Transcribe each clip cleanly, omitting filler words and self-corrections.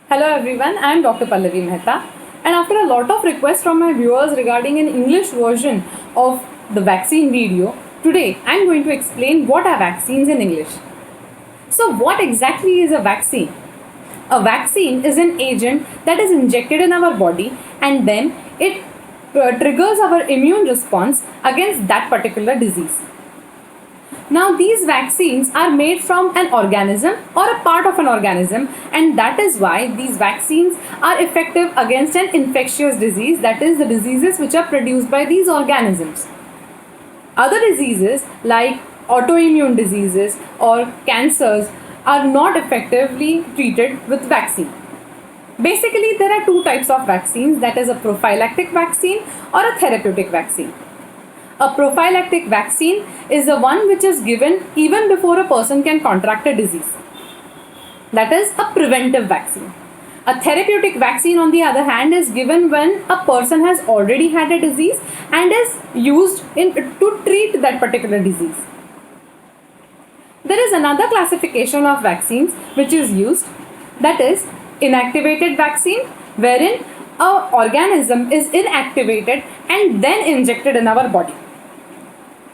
Hello everyone, I am Dr. Pallavi Mehta, and after a lot of requests from my viewers regarding an English version of the vaccine video, today I am going to explain what are vaccines in English. So what exactly is a vaccine? A vaccine is an agent that is injected in our body and then it triggers our immune response against that particular disease. Now these vaccines are made from an organism or a part of an organism, and that is why these vaccines are effective against an infectious disease, that is the diseases which are produced by these organisms. Other diseases like autoimmune diseases or cancers are not effectively treated with vaccine. Basically, there are two types of vaccines, that is a prophylactic vaccine or a therapeutic vaccine. A prophylactic vaccine is the one which is given even before a person can contract a disease. That is a preventive vaccine. A therapeutic vaccine, on the other hand, is given when a person has already had a disease and is used to treat that particular disease. There is another classification of vaccines which is used, that is inactivated vaccine, wherein an organism is inactivated and then injected in our body.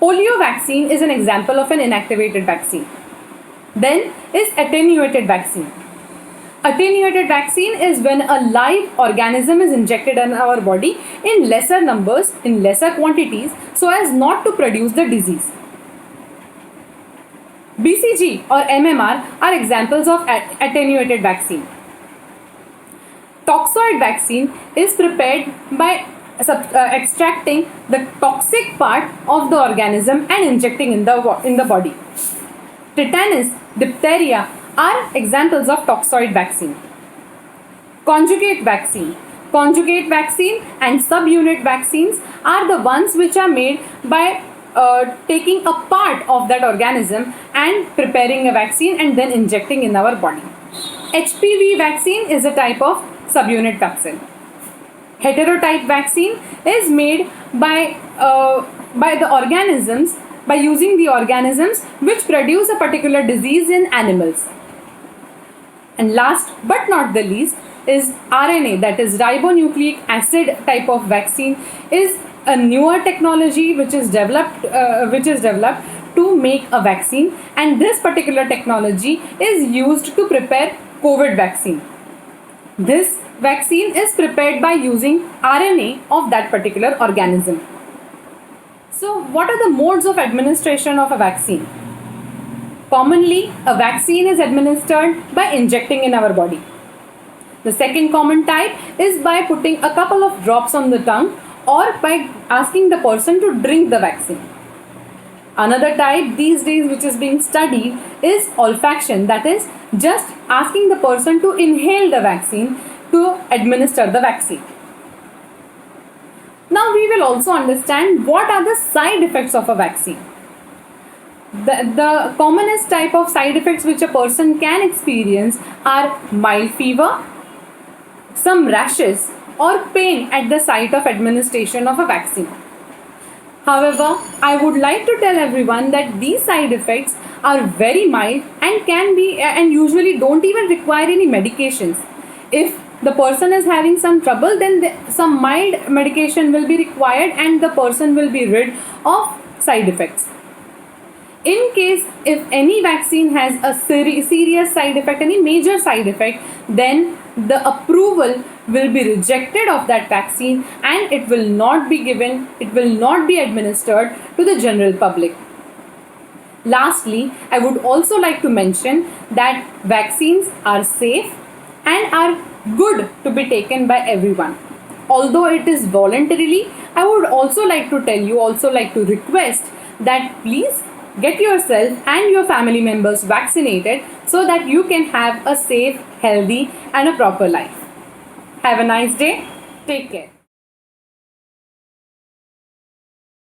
Polio vaccine is an example of an inactivated vaccine. Then is attenuated vaccine. Attenuated vaccine is when a live organism is injected in our body in lesser numbers, in lesser quantities, so as not to produce the disease. BCG or MMR are examples of attenuated vaccine. Toxoid vaccine is prepared by extracting the toxic part of the organism and injecting in the body. Tetanus, diphtheria are examples of toxoid vaccine. Conjugate vaccine. Conjugate vaccine and subunit vaccines are the ones which are made by taking a part of that organism and preparing a vaccine and then injecting in our body. HPV vaccine is a type of subunit vaccine. Heterotype vaccine is made by the organisms, by using the organisms which produce a particular disease in animals. And last but not the least is RNA, that is ribonucleic acid type of vaccine, is a newer technology which is developed to make a vaccine, and this particular technology is used to prepare COVID vaccine. This vaccine is prepared by using RNA of that particular organism. So what are the modes of administration of a vaccine? Commonly, a vaccine is administered by injecting in our body. The second common type is by putting a couple of drops on the tongue or by asking the person to drink the vaccine. Another type these days which is being studied is olfaction, that is just asking the person to inhale the vaccine to administer the vaccine. Now we will also understand what are the side effects of a vaccine. The commonest type of side effects which a person can experience are mild fever, some rashes or pain at the site of administration of a vaccine. However, I would like to tell everyone that these side effects are very mild and usually don't even require any medications. If the person is having some trouble, then some mild medication will be required and the person will be rid of side effects. In case if any vaccine has a serious side effect, any major side effect, then the approval will be rejected of that vaccine and it will not be given, it will not be administered to the general public. Lastly, I would also like to mention that vaccines are safe and are good to be taken by everyone. Although it is voluntarily, I would also like to tell you, request that please get yourself and your family members vaccinated so that you can have a safe, healthy and a proper life. Have a nice day. Take care.